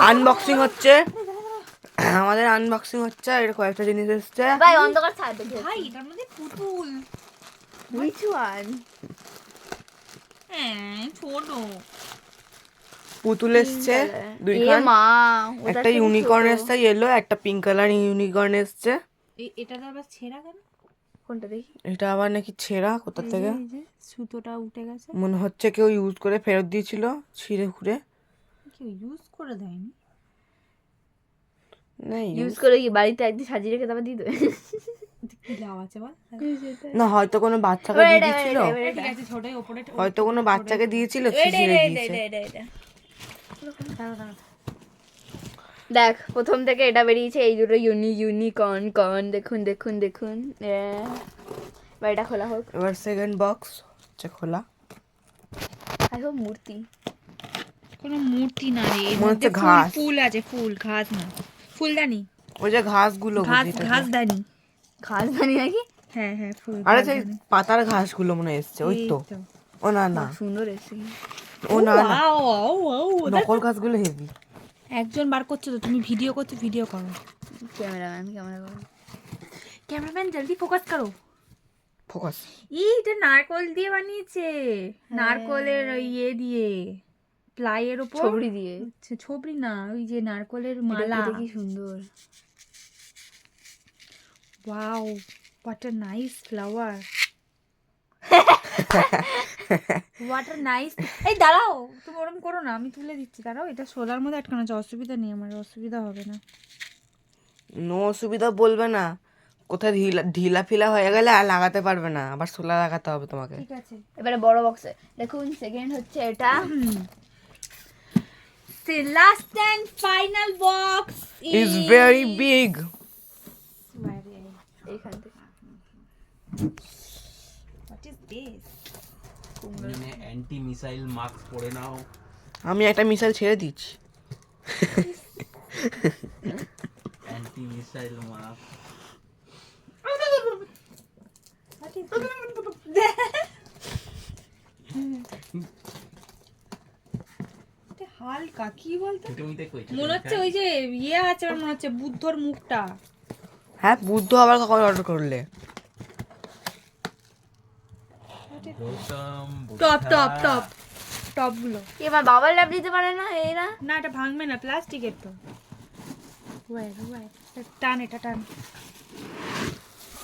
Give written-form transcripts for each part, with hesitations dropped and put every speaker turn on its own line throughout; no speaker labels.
Unboxing হচ্ছে, আমাদের unboxing হচ্ছে। এর কয়েকটা জিনিস এসছে
ভাই অন্ধকার ছাড়বে
ভাই এটার মধ্যে পুতুল।
which one
হ্যাঁ ছোট।
পুতুল এসছে
এ
2খান,
মা
একটা ইউনিকর্ন এসছে ইয়েলো, একটা পিঙ্ক কালার ইউনিকর্ন এসছে।
এটা তো আবার ছেঁড়া কেন?
কোনটা দেখি?
এটা আবার নাকি ছেঁড়া, কোথা থেকে
এই যে সুতোটা উঠে গেছে।
মনে হচ্ছে কেউ ইউজ করে ফেরত দিয়েছিল ছিঁড়ে খুঁড়ে।
কেউ ইউজ করে দেয়নি।
না
ইউজ করে কি বাড়িতে একদিন সাজিয়ে রেখে তারপর দিয়ে দেবে?
কি লাভ আছে বল?
না, হয়তো কোনো বাচ্চাকে দিয়ে দিয়েছিল,
ঠিক আছে ছোটই উপরে।
হয়তো কোনো বাচ্চাকে দিয়েছিল, ছিঁড়ে দিয়েছে।
দেখ প্রথম থেকে এটা বেরিয়েছে, এই দুটো ইউনিকর্ন কর্ন, দেখুন দেখুন দেখুন। এবার এটা খোলা হোক।
এবার সেকেন্ড বক্স হচ্ছে খোলা।
এখন মূর্তি,
কোনো মূর্তি না রে, এর
মনে
মধ্যে
হচ্ছে ঘাস।
ফুল আছে, ফুল, ঘাস না, ফুলদানি,
ওই যে ঘাসগুলো বুঝি তো।
ঘাসদানি।
ঘাস জানি নাকি?
হ্যাঁ হ্যাঁ ফুল।
আরে সেই পাতার ঘাসগুলো মনে এসছে, ওই তো। ও না না,
সুন্দর এসে
ও না না,
ওয়াও
নকল ঘাসগুলো হেভি।
একজন বার করছো তো, তুমি ভিডিও করছো, ভিডিও করো। ক্যামেরাম্যান জলদি ফোকাস করো।
ফোকাস।
এটা নারকল দিয়ে বানিয়েছে, নারকলের ইয়ে দিয়ে, প্লাইয়ের উপর
ছবরি দিয়ে।
ছবরি না, ওই যে নারকলের মালা।
এটা কি সুন্দর।
Wow what a nice flower. What a nice. এই দাঁড়াও, তুমি ওরকম করো না, আমি তুলে দিচ্ছি, দাঁড়াও। এটা সোলার মধ্যে আটকানো আছে, অসুবিধা নেই, আমার অসুবিধা হবে না।
নো অসুবিধা বলবে না, কোথায় ঢিলা ফিলা হয়ে গেলে আর লাগাতে পারবে না, আবার সোলা লাগাতে হবে তোমাকে।
ঠিক আছে,
এবারে বড় বক্সে দেখুন, সেকেন্ড হচ্ছে এটা।
the last and final box
is very big.
এইখান থেকে
what is this?
মানে অ্যান্টি মিসাইল মাস্ক পরে নাও।
আমি একটা মিসাইল ছেড়ে দিচ্ছি।
Anti missile mask.
What is this? এটা হালকা কি বলতো, মনে হচ্ছে ওই যে ইয়ে আছে, আমার মনে হচ্ছে বুদ্ধর মুখটা।
হ্যাঁ, বুদ্ধ আবার কখন অর্ডার করলে?
টপ টপ টপ টপ গুলো
এবার বাবার ল্যাব দিতে পারে না এরা?
না, এটা ভাঙবে না, প্লাস্টিকের তো। টান, এটা টান।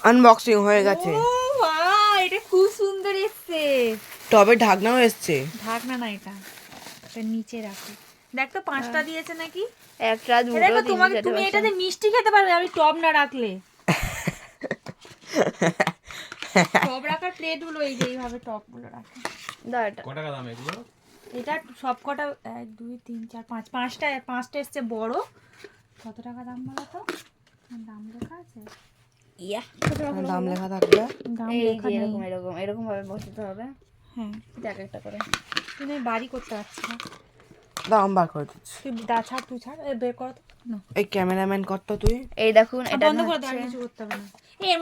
আনবক্সিং হয়ে গেছে।
ও বাহ, এটা খুব সুন্দর এসছে।
টবে ঢাকনাও এসছে।
ঢাকনা না, এটা নিচে রাখো। দেখ তো 5টা দিয়েছে নাকি?
একটা দুটো
দেখো
তিনটে
তোমাকে,
চারটে
তুমি
পাঁচটা।
এটাতে মিষ্টি খেতে পারবে, আমি টব না রাখলে। টব রাখার প্লেট গুলো এই যে এইভাবে টব গুলো রাখে।
দাও এটা।
কত টাকা দাম এগুলো?
এটা সব কটা 1 2 3 4 5 পাঁচটা এসছে বড়। কত টাকা দাম বলো তো? দাম লেখা আছে?
ইয়া
দাম লেখা থাকবে।
দাম
এই
লেখা
যে
নেই।
এরকম এরকম এরকম ভাবে বসাতে হবে।
হ্যাঁ,
দেখ একটা করে।
তুমি বাড়ি করতে পারছি না।
দাম বার করে দিচ্ছি।
তুই ছাড়, তুই ছাড়, বের কর তো। না,
এই ক্যামেরাম্যান কর তো তুই।
এই দেখুন এটা
বন্ধ করে দাও, আর
হচ্ছে
কিছু করতে হবে না। এর মধ্যে